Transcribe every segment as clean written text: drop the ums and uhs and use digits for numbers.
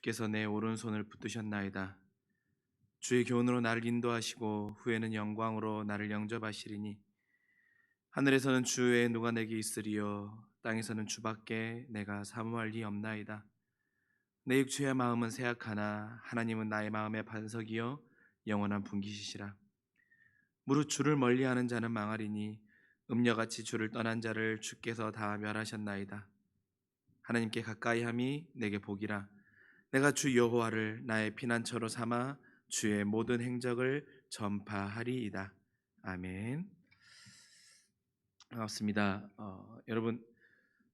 주께서 내 오른손을 붙드셨나이다. 주의 교훈으로 나를 인도하시고 후에는 영광으로 나를 영접하시리니 하늘에서는 주 외에 누가 내게 있으리요 땅에서는 주밖에 내가 사모할 리 없나이다. 내 육체의 마음은 세약하나 하나님은 나의 마음의 반석이요 영원한 분기시시라. 무릇 주를 멀리하는 자는 망하리니 음녀같이 주를 떠난 자를 주께서 다 멸하셨나이다. 하나님께 가까이함이 내게 복이라. 내가 주 여호와를 나의 피난처로 삼아 주의 모든 행적을 전파하리이다. 아멘. 반갑습니다. 여러분,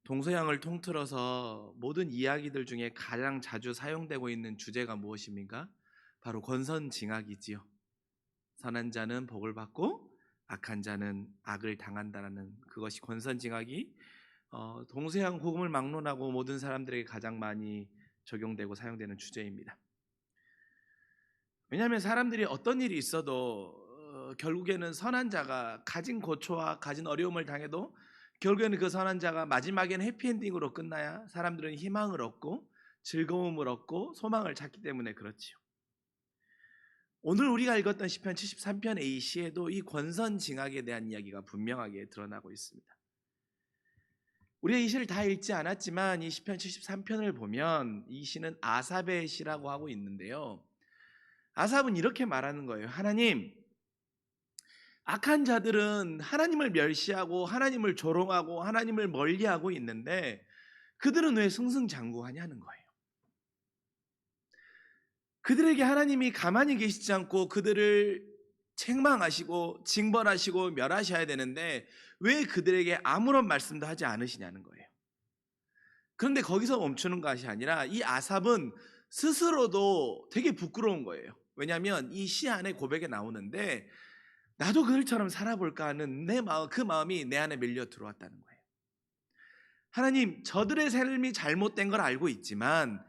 동서양을 통틀어서 모든 이야기들 중에 가장 자주 사용되고 있는 주제가 무엇입니까? 바로 권선징악이지요. 선한 자는 복을 받고 악한 자는 악을 당한다라는 그것이 권선징악이 동서양 복음을 막론하고 모든 사람들에게 가장 많이 적용되고 사용되는 주제입니다. 왜냐하면 사람들이 어떤 일이 있어도 결국에는 선한 자가 가진 고초와 가진 어려움을 당해도 결국에는 그 선한 자가 마지막에는 해피엔딩으로 끝나야 사람들은 희망을 얻고 즐거움을 얻고 소망을 찾기 때문에 그렇지요. 오늘 우리가 읽었던 시편 73편의 이 시에도 이 권선징악에 대한 이야기가 분명하게 드러나고 있습니다. 우리가 이 시를 다 읽지 않았지만 이 시편 73편을 보면 이 시는 아삽의 시라고 하고 있는데요. 아삽은 이렇게 말하는 거예요. 하나님, 악한 자들은 하나님을 멸시하고 하나님을 조롱하고 하나님을 멀리하고 있는데 그들은 왜 승승장구하냐는 거예요. 그들에게 하나님이 가만히 계시지 않고 그들을 책망하시고 징벌하시고 멸하셔야 되는데 왜 그들에게 아무런 말씀도 하지 않으시냐는 거예요. 그런데 거기서 멈추는 것이 아니라 이 아삽은 스스로도 되게 부끄러운 거예요. 왜냐하면 이 시 안에 고백에 나오는데 나도 그들처럼 살아볼까 하는 그 마음이 내 안에 밀려 들어왔다는 거예요. 하나님, 저들의 삶이 잘못된 걸 알고 있지만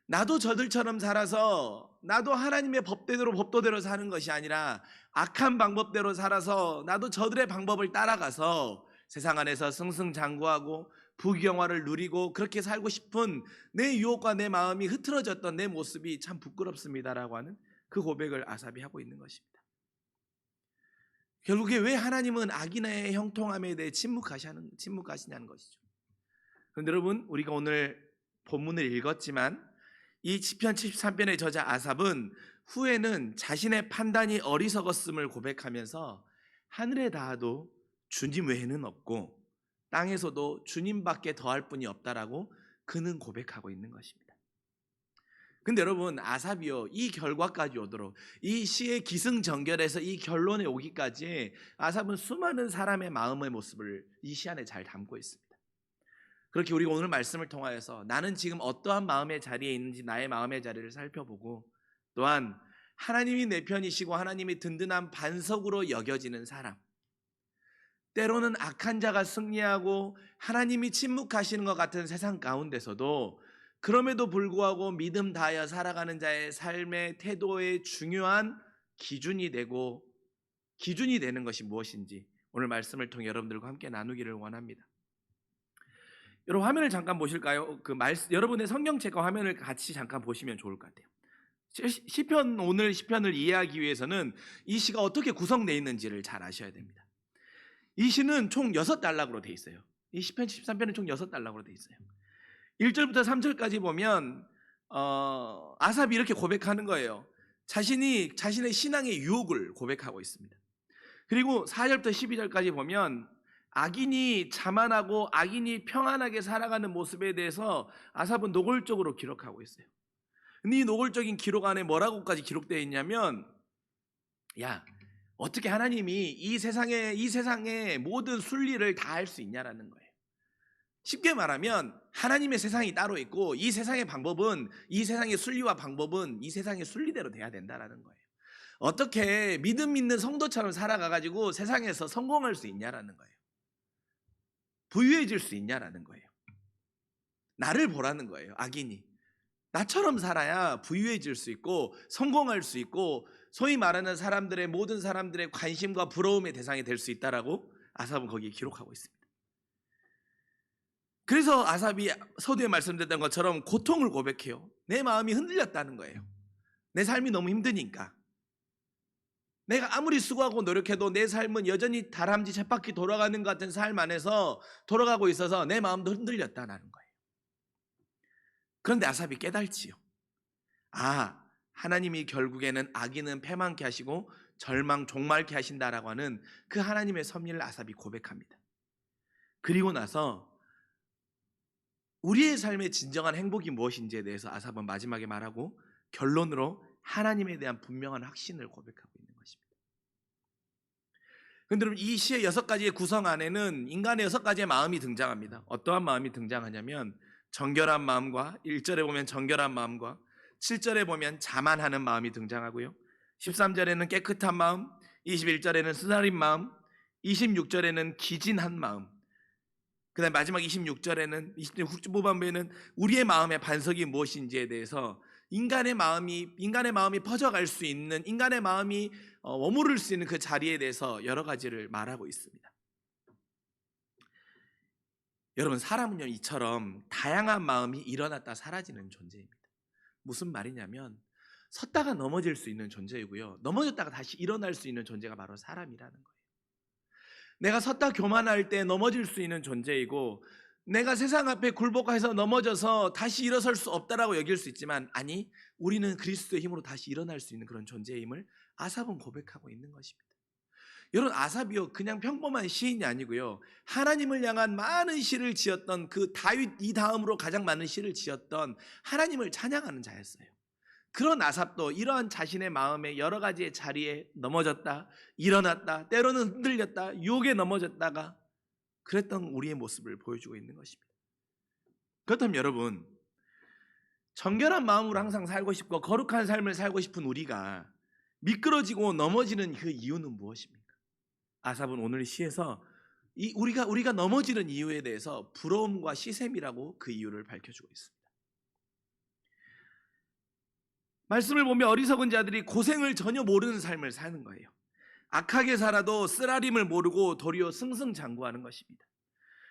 나도 저들처럼 살아서 나도 하나님의 법도대로 사는 것이 아니라 악한 방법대로 살아서 나도 저들의 방법을 따라가서 세상 안에서 승승장구하고 부귀영화를 누리고 그렇게 살고 싶은 내 유혹과 내 마음이 흐트러졌던 내 모습이 참 부끄럽습니다라고 하는 그 고백을 아삽이 하고 있는 것입니다. 결국에 왜 하나님은 악인의 형통함에 대해 침묵하시냐는 것이죠. 그런데 여러분, 우리가 오늘 본문을 읽었지만 이 시편 73편의 저자 아삽은 후에는 자신의 판단이 어리석었음을 고백하면서 하늘에 닿아도 주님 외에는 없고 땅에서도 주님밖에 더할 분이 없다라고 그는 고백하고 있는 것입니다. 근데 여러분, 아삽이요, 이 결과까지 오도록 이 시의 기승전결에서 이 결론에 오기까지 아삽은 수많은 사람의 마음의 모습을 이 시 안에 잘 담고 있습니다. 그렇게 우리가 오늘 말씀을 통하여서 나는 지금 어떠한 마음의 자리에 있는지 나의 마음의 자리를 살펴보고 또한 하나님이 내 편이시고 하나님이 든든한 반석으로 여겨지는 사람, 때로는 악한 자가 승리하고 하나님이 침묵하시는 것 같은 세상 가운데서도 그럼에도 불구하고 믿음 다하여 살아가는 자의 삶의 태도의 중요한 기준이 되는 것이 무엇인지 오늘 말씀을 통해 여러분들과 함께 나누기를 원합니다. 여러분, 화면을 잠깐 보실까요? 여러분의 성경책과 화면을 같이 잠깐 보시면 좋을 것 같아요. 오늘 시편을 이해하기 위해서는 이 시가 어떻게 구성되어 있는지를 잘 아셔야 됩니다. 이 시는 총 6단락으로 되어 있어요. 이 시편 73편은 총 6단락으로 되어 있어요. 1절부터 3절까지 보면 아삽이 이렇게 고백하는 거예요. 자신의 신앙의 유혹을 고백하고 있습니다. 그리고 4절부터 12절까지 보면 악인이 자만하고 악인이 평안하게 살아가는 모습에 대해서 아삽은 노골적으로 기록하고 있어요. 근데 이 노골적인 기록 안에 뭐라고까지 기록되어 있냐면, 야, 어떻게 하나님이 이 세상의 모든 순리를 다 할 수 있냐라는 거예요. 쉽게 말하면 하나님의 세상이 따로 있고 이 세상의 순리와 방법은 이 세상의 순리대로 돼야 된다라는 거예요. 어떻게 믿음 있는 성도처럼 살아가가지고 세상에서 성공할 수 있냐라는 거예요. 부유해질 수 있냐라는 거예요. 나를 보라는 거예요. 악인이 나처럼 살아야 부유해질 수 있고 성공할 수 있고 소위 말하는 모든 사람들의 관심과 부러움의 대상이 될 수 있다라고 아삽은 거기에 기록하고 있습니다. 그래서 아삽이 서두에 말씀드렸던 것처럼 고통을 고백해요. 내 마음이 흔들렸다는 거예요. 내 삶이 너무 힘드니까. 내가 아무리 수고하고 노력해도 내 삶은 여전히 다람쥐 쳇바퀴 돌아가는 것 같은 삶 안에서 돌아가고 있어서 내 마음도 흔들렸다는 거예요. 그런데 아삽이 깨달지요. 아, 하나님이 결국에는 악인은 패망케 하시고 절망 종말케 하신다라고 하는 그 하나님의 섭리를 아삽이 고백합니다. 그리고 나서 우리의 삶의 진정한 행복이 무엇인지에 대해서 아삽은 마지막에 말하고 결론으로 하나님에 대한 분명한 확신을 고백하고 있는 것입니다. 그런데 여러분, 이 시의 6가지의 구성 안에는 인간의 6가지의 마음이 등장합니다. 어떠한 마음이 등장하냐면 정결한 마음과 1절에 보면 정결한 마음과 7절에 보면 자만하는 마음이 등장하고요. 13절에는 깨끗한 마음, 21절에는 쓰라린 마음, 26절에는 기진한 마음, 그 다음 마지막 26절에는 26절 후반부에는 우리의 마음의 반석이 무엇인지에 대해서 인간의 마음이 퍼져갈 수 있는, 인간의 마음이 머무를 수 있는 그 자리에 대해서 여러 가지를 말하고 있습니다. 여러분, 사람은요 이처럼 다양한 마음이 일어났다 사라지는 존재입니다. 무슨 말이냐면 섰다가 넘어질 수 있는 존재이고요, 넘어졌다가 다시 일어날 수 있는 존재가 바로 사람이라는 거예요. 내가 섰다 교만할 때 넘어질 수 있는 존재이고, 내가 세상 앞에 굴복해서 넘어져서 다시 일어설 수 없다라고 여길 수 있지만, 아니, 우리는 그리스도의 힘으로 다시 일어날 수 있는 그런 존재임을 아삽은 고백하고 있는 것입니다. 여러분, 아삽이요 그냥 평범한 시인이 아니고요, 하나님을 향한 많은 시를 지었던, 그 다윗 이 다음으로 가장 많은 시를 지었던 하나님을 찬양하는 자였어요. 그런 아삽도 이러한 자신의 마음의 여러 가지의 자리에 넘어졌다, 일어났다, 때로는 흔들렸다, 유혹에 넘어졌다가 그랬던 우리의 모습을 보여주고 있는 것입니다. 그렇다면 여러분, 정결한 마음으로 항상 살고 싶고 거룩한 삶을 살고 싶은 우리가 미끄러지고 넘어지는 그 이유는 무엇입니까? 아삽은 오늘 시에서 우리가 넘어지는 이유에 대해서 부러움과 시샘이라고 그 이유를 밝혀주고 있습니다. 말씀을 보면 어리석은 자들이 고생을 전혀 모르는 삶을 사는 거예요. 악하게 살아도 쓰라림을 모르고 도리어 승승장구하는 것입니다.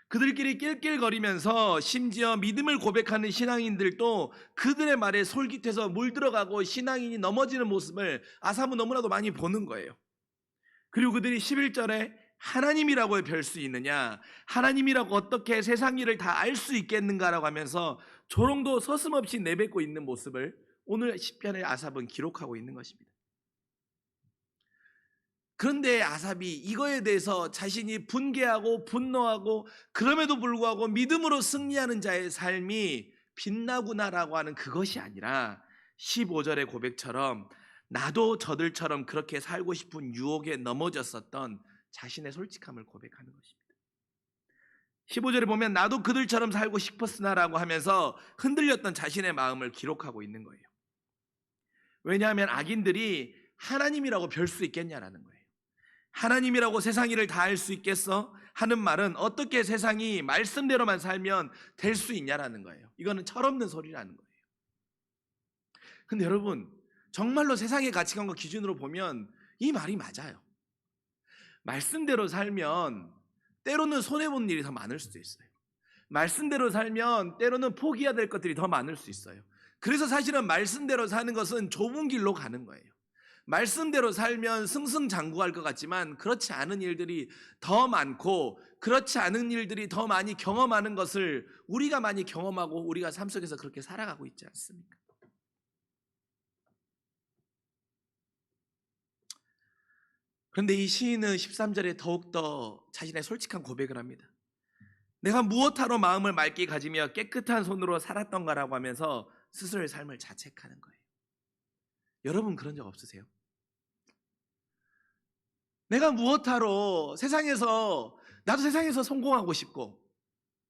그들끼리 낄낄거리면서 심지어 믿음을 고백하는 신앙인들도 그들의 말에 솔깃해서 물들어가고 신앙인이 넘어지는 모습을 아삽은 너무나도 많이 보는 거예요. 그리고 그들이 11절에 하나님이라고 별 수 있느냐, 하나님이라고 어떻게 세상 일을 다 알 수 있겠는가라고 하면서 조롱도 서슴없이 내뱉고 있는 모습을 오늘 시편의 아삽은 기록하고 있는 것입니다. 그런데 아삽이 이거에 대해서 자신이 분개하고 분노하고 그럼에도 불구하고 믿음으로 승리하는 자의 삶이 빛나구나라고 하는 그것이 아니라 15절의 고백처럼 나도 저들처럼 그렇게 살고 싶은 유혹에 넘어졌었던 자신의 솔직함을 고백하는 것입니다. 15절에 보면 나도 그들처럼 살고 싶었으나라고 하면서 흔들렸던 자신의 마음을 기록하고 있는 거예요. 왜냐하면 악인들이 하나님이라고 별 수 있겠냐라는 거예요. 하나님이라고 세상 일을 다 할 수 있겠어? 하는 말은 어떻게 세상이 말씀대로만 살면 될 수 있냐라는 거예요. 이거는 철없는 소리라는 거예요. 근데 여러분, 정말로 세상의 가치관과 기준으로 보면 이 말이 맞아요. 말씀대로 살면 때로는 손해보는 일이 더 많을 수도 있어요. 말씀대로 살면 때로는 포기해야 될 것들이 더 많을 수 있어요. 그래서 사실은 말씀대로 사는 것은 좁은 길로 가는 거예요. 말씀대로 살면 승승장구할 것 같지만 그렇지 않은 일들이 더 많고, 그렇지 않은 일들이 더 많이 경험하는 것을 우리가 많이 경험하고 우리가 삶 속에서 그렇게 살아가고 있지 않습니까? 그런데 이 시인은 13절에 더욱더 자신의 솔직한 고백을 합니다. 내가 무엇하러 마음을 맑게 가지며 깨끗한 손으로 살았던가라고 하면서 스스로의 삶을 자책하는 거예요. 여러분, 그런 적 없으세요? 내가 무엇하러 나도 세상에서 성공하고 싶고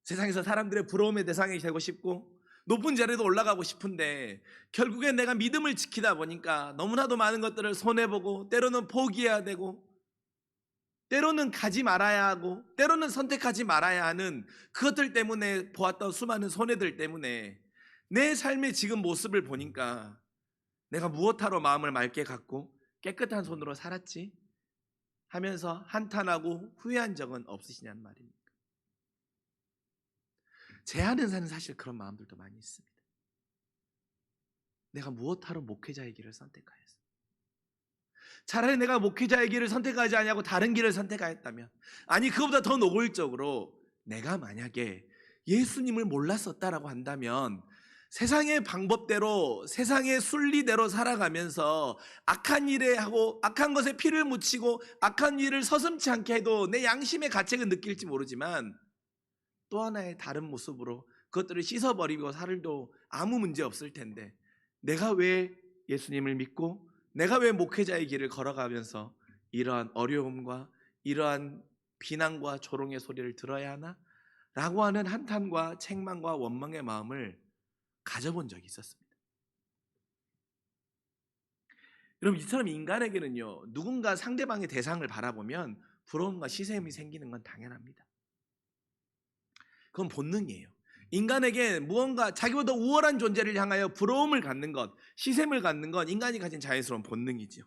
세상에서 사람들의 부러움의 대상이 되고 싶고 높은 자리에도 올라가고 싶은데 결국엔 내가 믿음을 지키다 보니까 너무나도 많은 것들을 손해보고 때로는 포기해야 되고 때로는 가지 말아야 하고 때로는 선택하지 말아야 하는 그것들 때문에 보았던 수많은 손해들 때문에 내 삶의 지금 모습을 보니까 내가 무엇하러 마음을 맑게 갖고 깨끗한 손으로 살았지? 하면서 한탄하고 후회한 적은 없으시냐는 말입니다. 제하는 사는 사실 그런 마음들도 많이 있습니다. 내가 무엇하러 목회자의 길을 선택하였어? 차라리 내가 목회자의 길을 선택하지 아니하고 다른 길을 선택하였다면, 아니 그보다 더 노골적으로 내가 만약에 예수님을 몰랐었다라고 한다면 세상의 방법대로 세상의 순리대로 살아가면서 악한 일에 하고 악한 것에 피를 묻히고 악한 일을 서슴지 않게 해도 내 양심의 가책은 느낄지 모르지만 또 하나의 다른 모습으로 그것들을 씻어버리고 살도 아무 문제 없을 텐데, 내가 왜 예수님을 믿고 내가 왜 목회자의 길을 걸어가면서 이러한 어려움과 이러한 비난과 조롱의 소리를 들어야 하나? 라고 하는 한탄과 책망과 원망의 마음을 가져본 적이 있었습니다. 여러분, 이처럼 인간에게는요, 누군가 상대방의 대상을 바라보면 부러움과 시샘이 생기는 건 당연합니다. 그건 본능이에요. 인간에게 무언가 자기보다 우월한 존재를 향하여 부러움을 갖는 것, 시샘을 갖는 건 인간이 가진 자연스러운 본능이죠.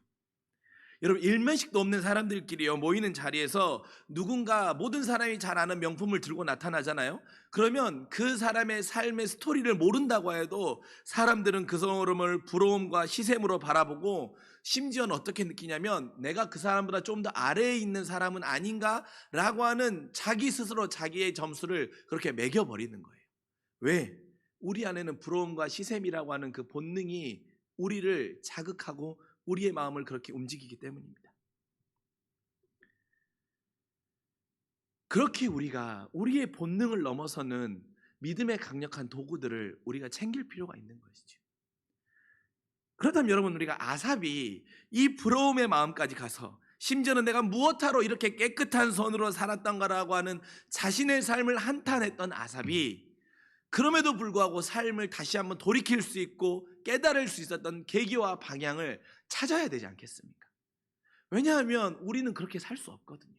여러분, 일면식도 없는 사람들끼리요 모이는 자리에서 누군가 모든 사람이 잘 아는 명품을 들고 나타나잖아요. 그러면 그 사람의 삶의 스토리를 모른다고 해도 사람들은 그 사람을 부러움과 시샘으로 바라보고, 심지어는 어떻게 느끼냐면 내가 그 사람보다 좀 더 아래에 있는 사람은 아닌가라고 하는 자기 스스로 자기의 점수를 그렇게 매겨버리는 거예요. 왜? 우리 안에는 부러움과 시샘이라고 하는 그 본능이 우리를 자극하고 우리의 마음을 그렇게 움직이기 때문입니다. 그렇게 우리가 우리의 본능을 넘어서는 믿음의 강력한 도구들을 우리가 챙길 필요가 있는 것이죠. 그렇다면 여러분, 우리가 아삽이 이 부러움의 마음까지 가서 심지어는 내가 무엇하러 이렇게 깨끗한 손으로 살았던가라고 하는 자신의 삶을 한탄했던 아삽이 그럼에도 불구하고 삶을 다시 한번 돌이킬 수 있고 깨달을 수 있었던 계기와 방향을 찾아야 되지 않겠습니까? 왜냐하면 우리는 그렇게 살 수 없거든요.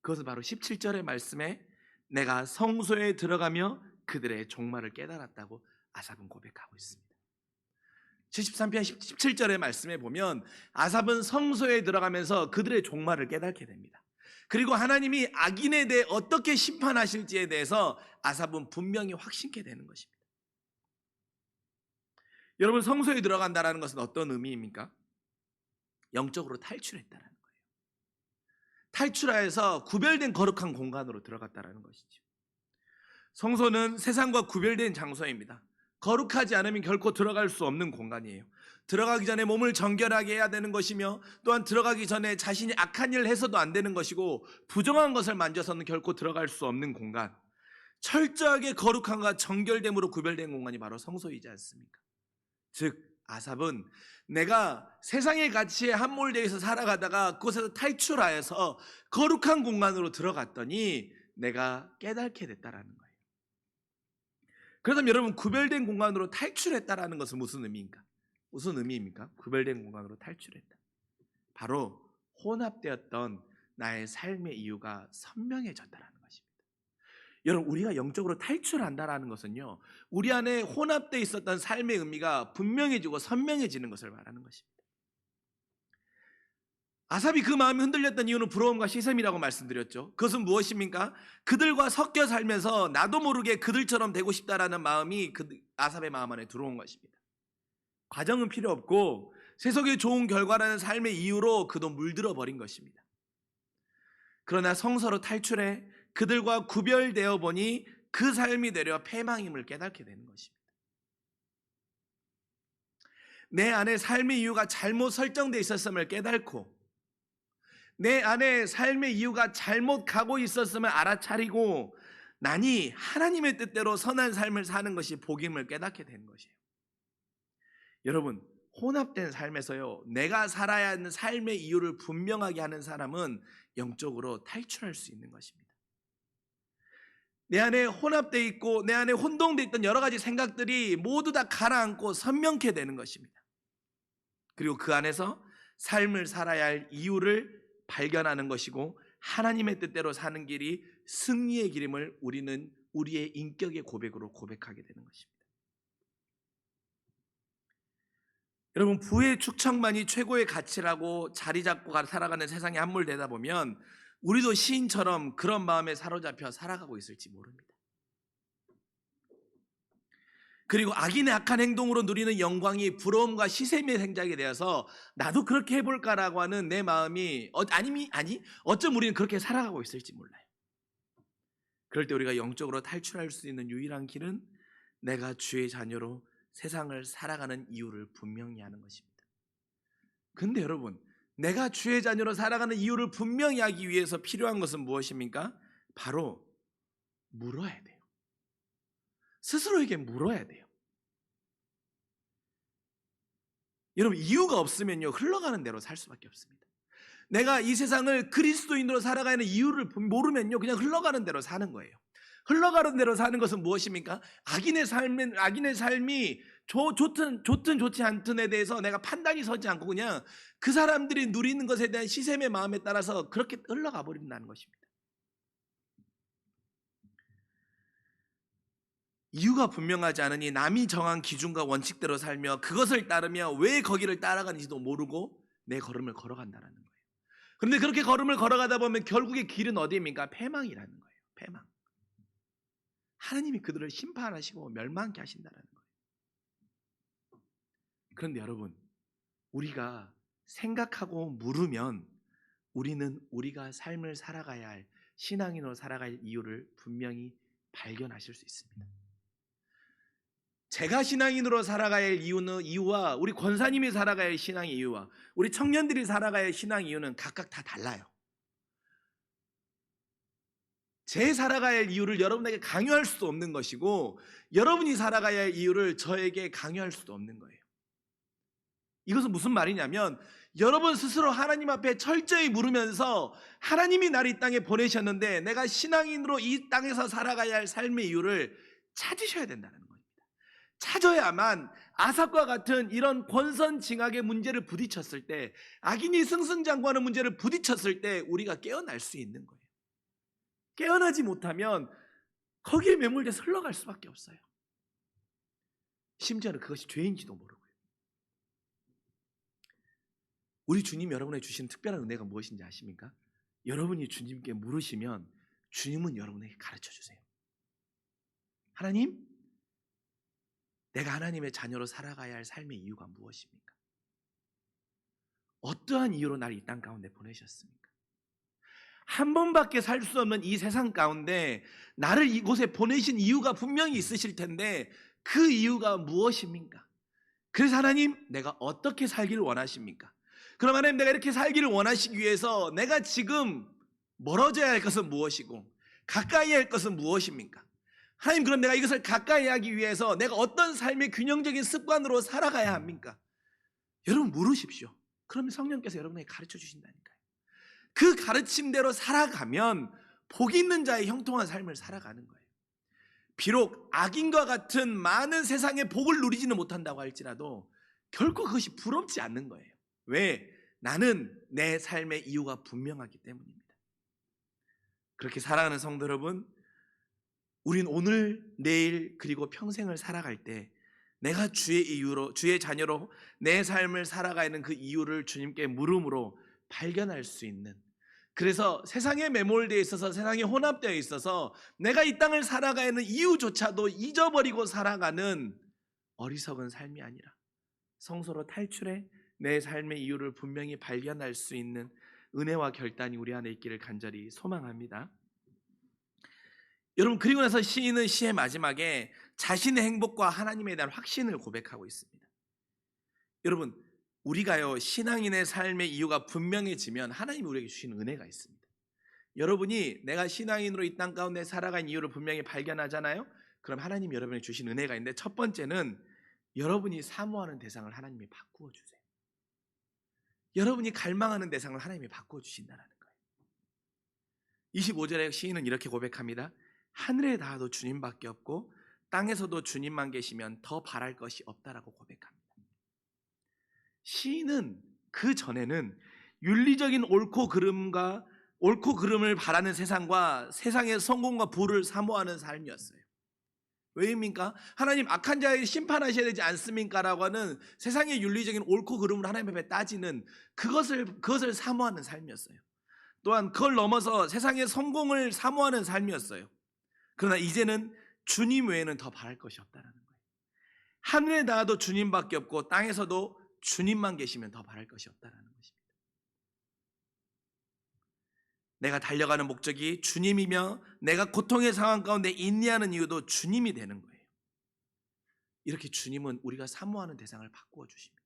그것은 바로 17절의 말씀에 내가 성소에 들어가며 그들의 종말을 깨달았다고 아삽은 고백하고 있습니다. 73편 17절의 말씀에 보면 아삽은 성소에 들어가면서 그들의 종말을 깨닫게 됩니다. 그리고 하나님이 악인에 대해 어떻게 심판하실지에 대해서 아삽은 분명히 확신케 되는 것입니다. 여러분, 성소에 들어간다는 것은 어떤 의미입니까? 영적으로 탈출했다는 거예요. 탈출하여서 구별된 거룩한 공간으로 들어갔다는 것이죠. 성소는 세상과 구별된 장소입니다. 거룩하지 않으면 결코 들어갈 수 없는 공간이에요. 들어가기 전에 몸을 정결하게 해야 되는 것이며, 또한 들어가기 전에 자신이 악한 일을 해서도 안 되는 것이고, 부정한 것을 만져서는 결코 들어갈 수 없는 공간, 철저하게 거룩함과 정결됨으로 구별된 공간이 바로 성소이지 않습니까? 즉 아삽은 내가 세상의 가치에 함몰되어서 살아가다가 그곳에서 탈출하여서 거룩한 공간으로 들어갔더니 내가 깨닫게 됐다라는 거예요. 그렇다면 여러분, 구별된 공간으로 탈출했다라는 것은 무슨 의미입니까? 무슨 의미입니까? 구별된 공간으로 탈출했다. 바로 혼합되었던 나의 삶의 이유가 선명해졌다라는 것입니다. 여러분, 우리가 영적으로 탈출한다라는 것은요, 우리 안에 혼합되어 있었던 삶의 의미가 분명해지고 선명해지는 것을 말하는 것입니다. 아삽이 그 마음이 흔들렸던 이유는 부러움과 시샘이라고 말씀드렸죠. 그것은 무엇입니까? 그들과 섞여 살면서 나도 모르게 그들처럼 되고 싶다라는 마음이 아삽의 마음 안에 들어온 것입니다. 과정은 필요 없고 세속의 좋은 결과라는 삶의 이유로 그도 물들어 버린 것입니다. 그러나 성서로 탈출해 그들과 구별되어 보니 그 삶이 되려 패망임을 깨닫게 되는 것입니다. 내 안에 삶의 이유가 잘못 설정되어 있었음을 깨닫고, 내 안에 삶의 이유가 잘못 가고 있었음을 알아차리고 나니 하나님의 뜻대로 선한 삶을 사는 것이 복임을 깨닫게 되는 것이에요. 여러분, 혼합된 삶에서요, 내가 살아야 하는 삶의 이유를 분명하게 하는 사람은 영적으로 탈출할 수 있는 것입니다. 내 안에 혼합되어 있고 내 안에 혼동되어 있던 여러 가지 생각들이 모두 다 가라앉고 선명케 되는 것입니다. 그리고 그 안에서 삶을 살아야 할 이유를 발견하는 것이고, 하나님의 뜻대로 사는 길이 승리의 길임을 우리는 우리의 인격의 고백으로 고백하게 되는 것입니다. 여러분, 부의 축척만이 최고의 가치라고 자리 잡고 살아가는 세상에 함몰되다 보면 우리도 시인처럼 그런 마음에 사로잡혀 살아가고 있을지 모릅니다. 그리고 악인의 악한 행동으로 누리는 영광이 부러움과 시샘의 생작이 되어서 나도 그렇게 해볼까라고 하는 내 마음이 어쩜 우리는 그렇게 살아가고 있을지 몰라요. 그럴 때 우리가 영적으로 탈출할 수 있는 유일한 길은 내가 주의 자녀로 세상을 살아가는 이유를 분명히 하는 것입니다. 근데 여러분, 내가 주의 자녀로 살아가는 이유를 분명히 하기 위해서 필요한 것은 무엇입니까? 바로 물어야 돼요. 스스로에게 물어야 돼요. 여러분, 이유가 없으면요, 흘러가는 대로 살 수밖에 없습니다. 내가 이 세상을 그리스도인으로 살아가는 이유를 모르면요, 그냥 흘러가는 대로 사는 거예요. 흘러가는 대로 사는 것은 무엇입니까? 악인의 삶이 좋든 좋지 않든에 대해서 내가 판단이 서지 않고 그냥 그 사람들이 누리는 것에 대한 시샘의 마음에 따라서 그렇게 흘러가 버린다는 것입니다. 이유가 분명하지 않으니 남이 정한 기준과 원칙대로 살며 그것을 따르며 왜 거기를 따라가는지도 모르고 내 걸음을 걸어간다는 거예요. 그런데 그렇게 걸음을 걸어가다 보면 결국의 길은 어디입니까? 패망이라는 거예요. 패망. 하나님이 그들을 심판하시고 멸망케 하신다는 거예요. 그런데 여러분, 우리가 생각하고 물으면 우리는 우리가 삶을 살아가야 할, 신앙인으로 살아갈 이유를 분명히 발견하실 수 있습니다. 제가 신앙인으로 살아가야 할 이유와 우리 권사님이 살아가야 할 신앙의 이유와 우리 청년들이 살아가야 할 신앙의 이유는 각각 다 달라요. 제 살아가야 할 이유를 여러분에게 강요할 수도 없는 것이고 여러분이 살아가야 할 이유를 저에게 강요할 수도 없는 거예요. 이것은 무슨 말이냐면 여러분 스스로 하나님 앞에 철저히 물으면서 하나님이 나를 이 땅에 보내셨는데 내가 신앙인으로 이 땅에서 살아가야 할 삶의 이유를 찾으셔야 된다는 겁니다. 찾아야만 아삽과 같은 이런 권선징악의 문제를 부딪혔을 때, 악인이 승승장구하는 문제를 부딪혔을 때 우리가 깨어날 수 있는 거예요. 깨어나지 못하면 거기에 매몰돼서 흘러갈 수밖에 없어요. 심지어는 그것이 죄인지도 모르고요. 우리 주님 여러분에게 주신 특별한 은혜가 무엇인지 아십니까? 여러분이 주님께 물으시면 주님은 여러분에게 가르쳐 주세요. 하나님, 내가 하나님의 자녀로 살아가야 할 삶의 이유가 무엇입니까? 어떠한 이유로 나를 이 땅 가운데 보내셨습니까? 한 번밖에 살 수 없는 이 세상 가운데 나를 이곳에 보내신 이유가 분명히 있으실 텐데 그 이유가 무엇입니까? 그래서 하나님, 내가 어떻게 살기를 원하십니까? 그럼 하나님, 내가 이렇게 살기를 원하시기 위해서 내가 지금 멀어져야 할 것은 무엇이고 가까이 할 것은 무엇입니까? 하나님, 그럼 내가 이것을 가까이 하기 위해서 내가 어떤 삶의 균형적인 습관으로 살아가야 합니까? 여러분 물으십시오. 그러면 성령께서 여러분에게 가르쳐 주신다니까요. 그 가르침대로 살아가면 복 있는 자의 형통한 삶을 살아가는 거예요. 비록 악인과 같은 많은 세상의 복을 누리지는 못한다고 할지라도 결코 그것이 부럽지 않는 거예요. 왜? 나는 내 삶의 이유가 분명하기 때문입니다. 그렇게 살아가는 성도 여러분, 우린 오늘, 내일, 그리고 평생을 살아갈 때 내가 주의 자녀로 내 삶을 살아가는 그 이유를 주님께 물음으로 발견할 수 있는, 그래서 세상에 매몰되어 있어서 세상에 혼합되어 있어서 내가 이 땅을 살아가는 이유조차도 잊어버리고 살아가는 어리석은 삶이 아니라 성소로 탈출해 내 삶의 이유를 분명히 발견할 수 있는 은혜와 결단이 우리 안에 있기를 간절히 소망합니다. 여러분, 그리고 나서 시인은 시의 마지막에 자신의 행복과 하나님에 대한 확신을 고백하고 있습니다. 여러분, 우리가요 신앙인의 삶의 이유가 분명해지면 하나님이 우리에게 주시는 은혜가 있습니다. 여러분이 내가 신앙인으로 이 땅 가운데 살아간 이유를 분명히 발견하잖아요. 그럼 하나님이 여러분에게 주신 은혜가 있는데, 첫 번째는 여러분이 사모하는 대상을 하나님이 바꾸어 주세요. 여러분이 갈망하는 대상을 하나님이 바꾸어 주신다는 거예요. 25절에 시인은 이렇게 고백합니다. 하늘에 닿아도 주님밖에 없고 땅에서도 주님만 계시면 더 바랄 것이 없다라고 고백합니다. 시인은 그 전에는 윤리적인 옳고 그름을 바라는 세상과 세상의 성공과 부를 사모하는 삶이었어요. 왜입니까? 하나님, 악한 자에게 심판하셔야 되지 않습니까? 라고 하는 세상의 윤리적인 옳고 그름을 하나님 앞에 따지는 그것을 사모하는 삶이었어요. 또한 그걸 넘어서 세상의 성공을 사모하는 삶이었어요. 그러나 이제는 주님 외에는 더 바랄 것이 없다는 거예요. 하늘에 닿아도 주님밖에 없고 땅에서도 주님만 계시면 더 바랄 것이 없다는 것입니다. 내가 달려가는 목적이 주님이며 내가 고통의 상황 가운데 인내하는 이유도 주님이 되는 거예요. 이렇게 주님은 우리가 사모하는 대상을 바꾸어 주십니다.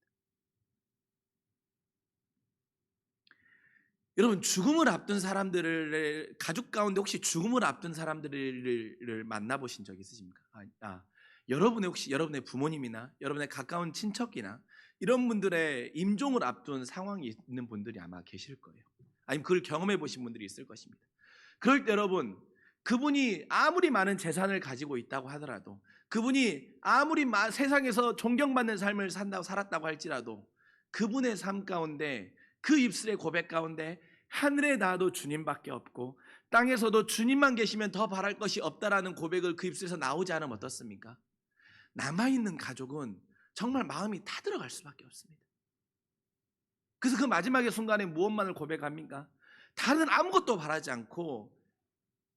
여러분, 죽음을 앞둔 사람들을, 가족 가운데 혹시 죽음을 앞둔 사람들을 만나보신 적 있으십니까? 여러분의 부모님이나 여러분의 가까운 친척이나 이런 분들의 임종을 앞둔 상황이 있는 분들이 아마 계실 거예요. 아니면 그걸 경험해 보신 분들이 있을 것입니다. 그럴 때 여러분, 그분이 아무리 많은 재산을 가지고 있다고 하더라도, 그분이 아무리 세상에서 존경받는 삶을 살았다고 할지라도, 그분의 삶 가운데, 그 입술의 고백 가운데 하늘에 닿아도 주님밖에 없고 땅에서도 주님만 계시면 더 바랄 것이 없다라는 고백을 그 입술에서 나오지 않으면 어떻습니까? 남아있는 가족은 정말 마음이 타들어갈 수밖에 없습니다. 그래서 그 마지막의 순간에 무엇만을 고백합니까? 다른 아무것도 바라지 않고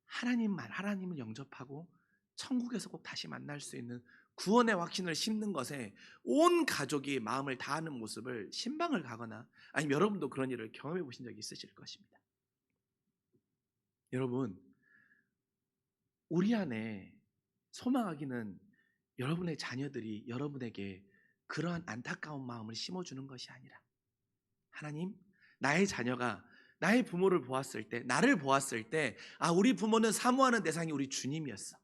하나님을 영접하고 천국에서 꼭 다시 만날 수 있는 구원의 확신을 심는 것에 온 가족이 마음을 다하는 모습을 신방을 가거나, 아니면 여러분도 그런 일을 경험해 보신 적이 있으실 것입니다. 여러분, 우리 안에 소망하기는 여러분의 자녀들이 여러분에게 그러한 안타까운 마음을 심어주는 것이 아니라, 하나님, 나의 자녀가 나의 부모를 보았을 때, 나를 보았을 때, 우리 부모는 사모하는 대상이 우리 주님이었어.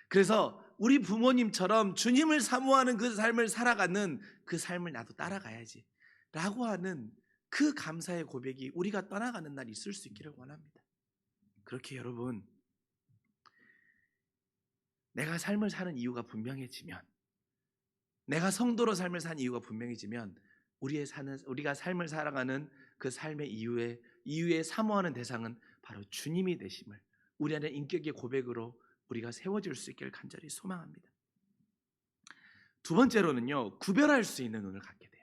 그래서 우리 부모님처럼 주님을 사모하는 그 삶을 살아가는 그 삶을 나도 따라가야지 라고 하는 그 감사의 고백이 우리가 떠나가는 날 있을 수 있기를 원합니다. 그렇게 여러분, 내가 삶을 사는 이유가 분명해지면, 내가 성도로 삶을 사는 이유가 분명해지면, 우리가 삶을 살아가는 그 삶의 이유에 사모하는 대상은 바로 주님이 되심을 우리 안에 인격의 고백으로 우리가 세워질 수 있기를 간절히 소망합니다. 두 번째로는요, 구별할 수 있는 눈을 갖게 돼요.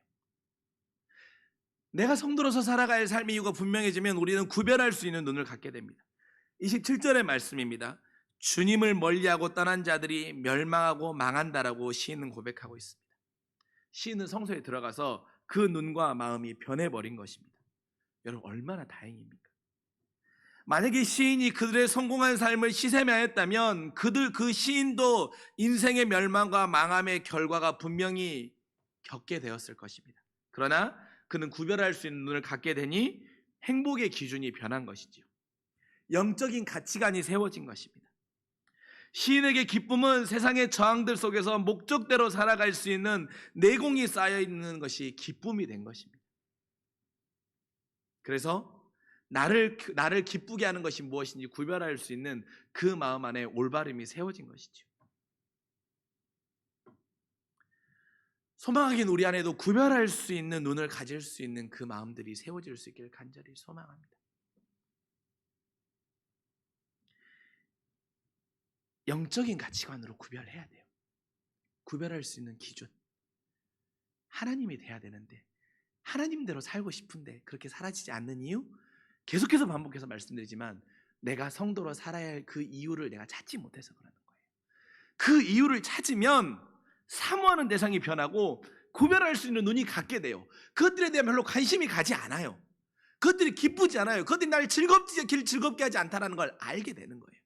내가 성도로서 살아갈 삶의 이유가 분명해지면 우리는 구별할 수 있는 눈을 갖게 됩니다. 27절의 말씀입니다. 주님을 멀리하고 떠난 자들이 멸망하고 망한다라고 시인은 고백하고 있습니다. 시인은 성소에 들어가서 그 눈과 마음이 변해버린 것입니다. 여러분, 얼마나 다행입니까? 만약에 시인이 그들의 성공한 삶을 시샘하였다면 그 시인도 인생의 멸망과 망함의 결과가 분명히 겪게 되었을 것입니다. 그러나 그는 구별할 수 있는 눈을 갖게 되니 행복의 기준이 변한 것이지요. 영적인 가치관이 세워진 것입니다. 시인에게 기쁨은 세상의 저항들 속에서 목적대로 살아갈 수 있는 내공이 쌓여 있는 것이 기쁨이 된 것입니다. 그래서 나를 기쁘게 하는 것이 무엇인지 구별할 수 있는 그 마음 안에 올바름이 세워진 것이죠. 소망하기는 우리 안에도 구별할 수 있는 눈을 가질 수 있는 그 마음들이 세워질 수 있기를 간절히 소망합니다. 영적인 가치관으로 구별해야 돼요. 구별할 수 있는 기준, 하나님이 돼야 되는데, 하나님대로 살고 싶은데 그렇게 사라지지 않는 이유, 계속해서 반복해서 말씀드리지만 내가 성도로 살아야 할 그 이유를 내가 찾지 못해서 그러는 거예요. 그 이유를 찾으면 사모하는 대상이 변하고 구별할 수 있는 눈이 갖게 돼요. 그것들에 대한 별로 관심이 가지 않아요. 그것들이 기쁘지 않아요. 그것들이 나를 즐겁게 하지 않다는 걸 알게 되는 거예요.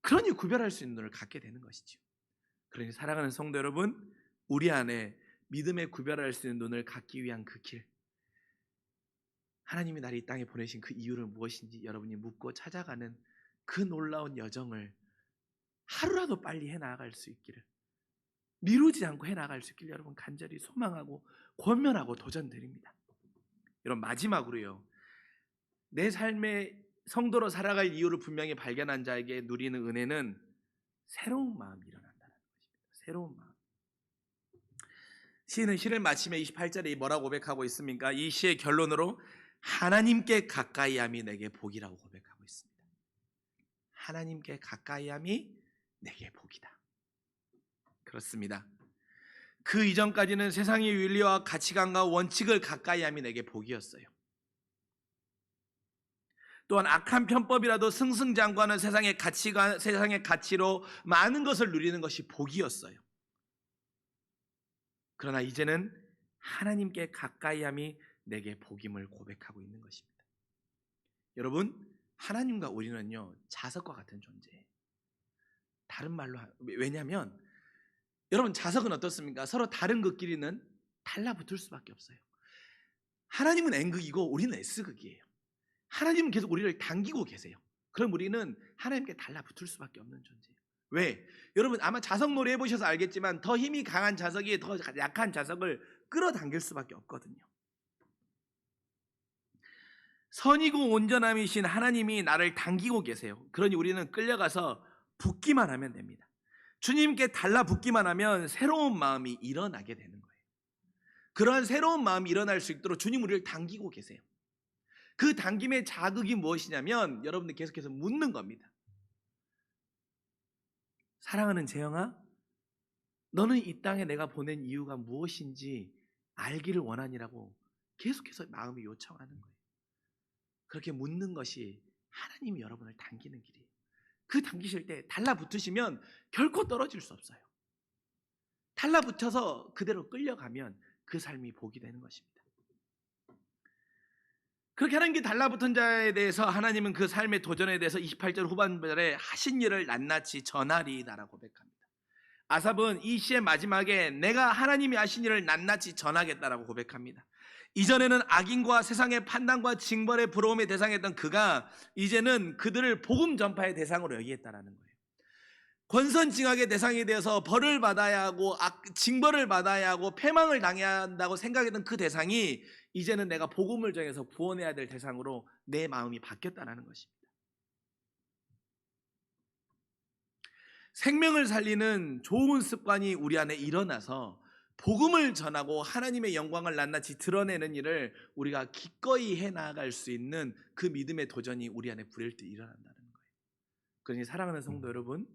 그러니 구별할 수 있는 눈을 갖게 되는 것이죠. 그러니 사랑하는 성도 여러분, 우리 안에 믿음의 구별할 수 있는 눈을 갖기 위한 그 길, 하나님이 나를 이 땅에 보내신 그 이유를 무엇인지 여러분이 묻고 찾아가는 그 놀라운 여정을 하루라도 빨리 해나갈 수 있기를, 미루지 않고 해나갈 수 있기를 여러분 간절히 소망하고 권면하고 도전드립니다. 여러분, 마지막으로요, 내 삶의 성도로 살아갈 이유를 분명히 발견한 자에게 누리는 은혜는 새로운 마음이 일어난다는 것입니다. 새로운 마음. 시인은 시를 마치며 28절에 뭐라고 고백하고 있습니까? 이 시의 결론으로 하나님께 가까이함이 내게 복이라고 고백하고 있습니다. 하나님께 가까이함이 내게 복이다. 그렇습니다. 그 이전까지는 세상의 윤리와 가치관과 원칙을 가까이함이 내게 복이었어요. 또한 악한 편법이라도 승승장구하는 세상의 가치가 세상의 가치로 많은 것을 누리는 것이 복이었어요. 그러나 이제는 하나님께 가까이함이 내게 복임을 고백하고 있는 것입니다. 여러분, 하나님과 우리는요 자석과 같은 존재예요. 다른 말로 왜냐하면 여러분 자석은 어떻습니까? 서로 다른 극끼리는 달라붙을 수밖에 없어요. 하나님은 N극이고 우리는 S극이에요. 하나님은 계속 우리를 당기고 계세요. 그럼 우리는 하나님께 달라붙을 수밖에 없는 존재예요. 왜? 여러분 아마 자석놀이 해보셔서 알겠지만 더 힘이 강한 자석이 더 약한 자석을 끌어당길 수밖에 없거든요. 선이고 온전함이신 하나님이 나를 당기고 계세요. 그러니 우리는 끌려가서 붙기만 하면 됩니다. 주님께 달라붙기만 하면 새로운 마음이 일어나게 되는 거예요. 그러한 새로운 마음이 일어날 수 있도록 주님 우리를 당기고 계세요. 그 당김의 자극이 무엇이냐면 여러분들 계속해서 묻는 겁니다. 사랑하는 재영아, 너는 이 땅에 내가 보낸 이유가 무엇인지 알기를 원하니라고 계속해서 마음이 요청하는 거예요. 그렇게 묻는 것이 하나님이 여러분을 당기는 길이에요. 그 당기실 때 달라붙으시면 결코 떨어질 수 없어요. 달라붙어서 그대로 끌려가면 그 삶이 복이 되는 것입니다. 그렇게 하는 게 달라붙은 자에 대해서 하나님은 그 삶의 도전에 대해서 28절 후반절에 하신 일을 낱낱이 전하리이다라고 고백합니다. 아삽은 이 시의 마지막에 내가 하나님이 하신 일을 낱낱이 전하겠다라고 고백합니다. 이전에는 악인과 세상의 판단과 징벌의 부러움의 대상이었던 그가 이제는 그들을 복음 전파의 대상으로 여기겠다라는 거예요. 권선징악의 대상이 되어서 벌을 받아야 하고 징벌을 받아야 하고 패망을 당해야 한다고 생각했던 그 대상이 이제는 내가 복음을 정해서 구원해야 될 대상으로 내 마음이 바뀌었다는 것입니다. 생명을 살리는 좋은 습관이 우리 안에 일어나서 복음을 전하고 하나님의 영광을 낱낱이 드러내는 일을 우리가 기꺼이 해나갈 수 있는 그 믿음의 도전이 우리 안에 불일 때 일어난다는 거예요. 그러니 사랑하는 성도 여러분,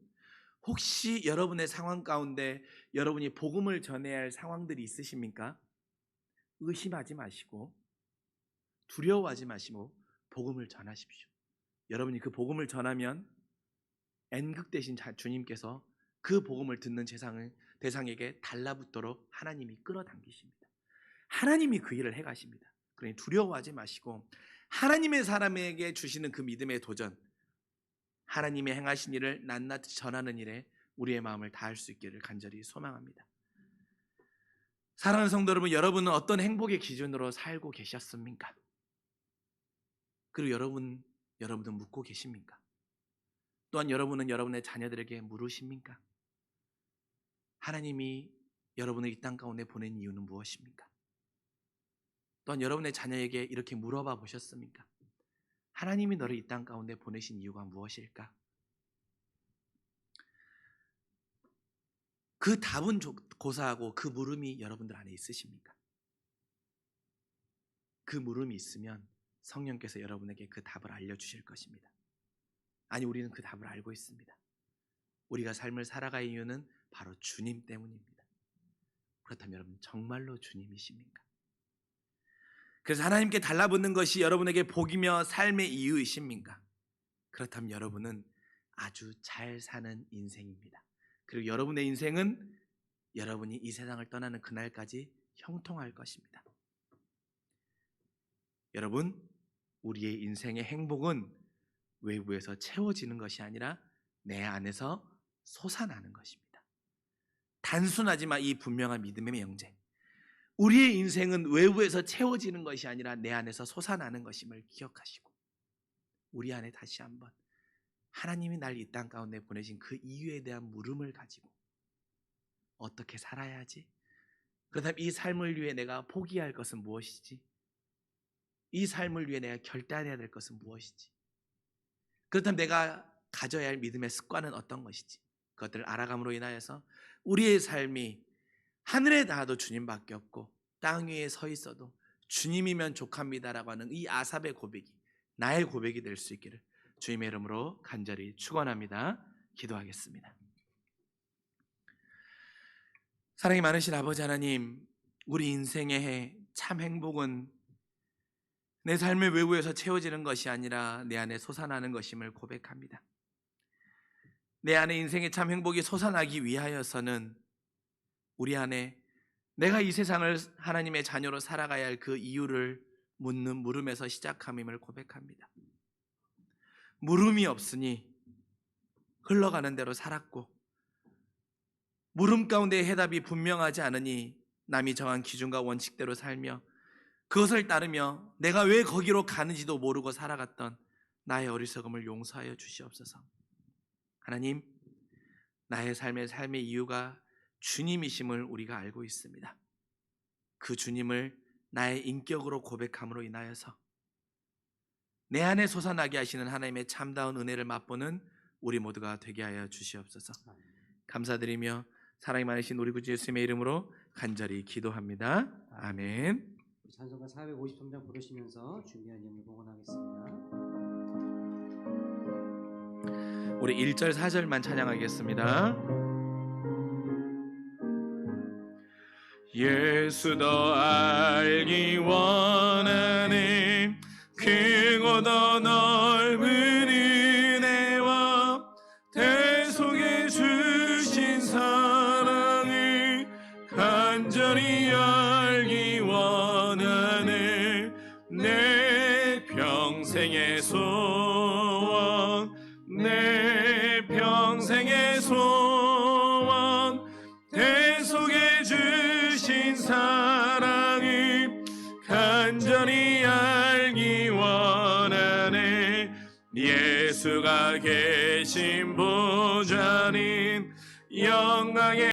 혹시 여러분의 상황 가운데 여러분이 복음을 전해야 할 상황들이 있으십니까? 의심하지 마시고 두려워하지 마시고 복음을 전하십시오. 여러분이 그 복음을 전하면 N극 대신 주님께서 그 복음을 듣는 대상에게 달라붙도록 하나님이 끌어당기십니다. 하나님이 그 일을 해가십니다. 그러니 두려워하지 마시고 하나님의 사람에게 주시는 그 믿음의 도전, 하나님이 행하신 일을 낱낱이 전하는 일에 우리의 마음을 다할 수 있기를 간절히 소망합니다. 사랑하는 성도 여러분, 여러분은 어떤 행복의 기준으로 살고 계셨습니까? 그리고 여러분은 묻고 계십니까? 또한 여러분은 여러분의 자녀들에게 물으십니까? 하나님이 여러분을 이 땅 가운데 보낸 이유는 무엇입니까? 또한 여러분의 자녀에게 이렇게 물어봐 보셨습니까? 하나님이 너를 이 땅 가운데 보내신 이유가 무엇일까? 그 답은 고사하고 그 물음이 여러분들 안에 있으십니까? 그 물음이 있으면 성령께서 여러분에게 그 답을 알려주실 것입니다. 아니, 우리는 그 답을 알고 있습니다. 우리가 삶을 살아갈 이유는 바로 주님 때문입니다. 그렇다면 여러분 정말로 주님이십니까? 그래서 하나님께 달라붙는 것이 여러분에게 복이며 삶의 이유이십니까? 그렇다면 여러분은 아주 잘 사는 인생입니다. 그리고 여러분의 인생은 여러분이 이 세상을 떠나는 그날까지 형통할 것입니다. 여러분, 우리의 인생의 행복은 외부에서 채워지는 것이 아니라 내 안에서 솟아나는 것입니다. 단순하지만 이 분명한 믿음의 명제, 우리의 인생은 외부에서 채워지는 것이 아니라 내 안에서 솟아나는 것임을 기억하시고 우리 안에 다시 한번 하나님이 날 이 땅 가운데 보내신 그 이유에 대한 물음을 가지고 어떻게 살아야 하지? 그렇다면 이 삶을 위해 내가 포기할 것은 무엇이지? 이 삶을 위해 내가 결단해야 될 것은 무엇이지? 그렇다면 내가 가져야 할 믿음의 습관은 어떤 것이지? 그것들을 알아감으로 인하여서 우리의 삶이 하늘에 닿아도 주님밖에 없고 땅 위에 서 있어도 주님이면 족합니다라고 하는 이 아삽의 고백이 나의 고백이 될 수 있기를 주님의 이름으로 간절히 축원합니다. 기도하겠습니다. 사랑이 많으신 아버지 하나님, 우리 인생의 참 행복은 내 삶의 외부에서 채워지는 것이 아니라 내 안에 솟아나는 것임을 고백합니다. 내 안에 인생의 참 행복이 솟아나기 위하여서는 우리 안에 내가 이 세상을 하나님의 자녀로 살아가야 할 그 이유를 묻는 물음에서 시작함임을 고백합니다. 물음이 없으니 흘러가는 대로 살았고, 물음 가운데 해답이 분명하지 않으니 남이 정한 기준과 원칙대로 살며 그것을 따르며 내가 왜 거기로 가는지도 모르고 살아갔던 나의 어리석음을 용서하여 주시옵소서. 하나님, 나의 삶의 이유가 주님이심을 우리가 알고 있습니다. 그 주님을 나의 인격으로 고백함으로 인하여서 내 안에 솟아나게 하시는 하나님의 참다운 은혜를 맛보는 우리 모두가 되게 하여 주시옵소서. 감사드리며 사랑이 많으신 우리 구주 예수님의 이름으로 간절히 기도합니다. 아멘. 찬송가 453장 부르시면서 준비한 예물 봉헌하겠습니다. 우리 1절 4절만 찬양하겠습니다. 예수 더 알기 원하네, 크고 더 넓은 은혜와 대속해 주신 사랑을 간절히 알기 원하네. 내 평생의 소원, 내 평생의 소원, 대속해 주신 사랑을 간절히 알기 원하네. 예수가 계신 보좌는 영광의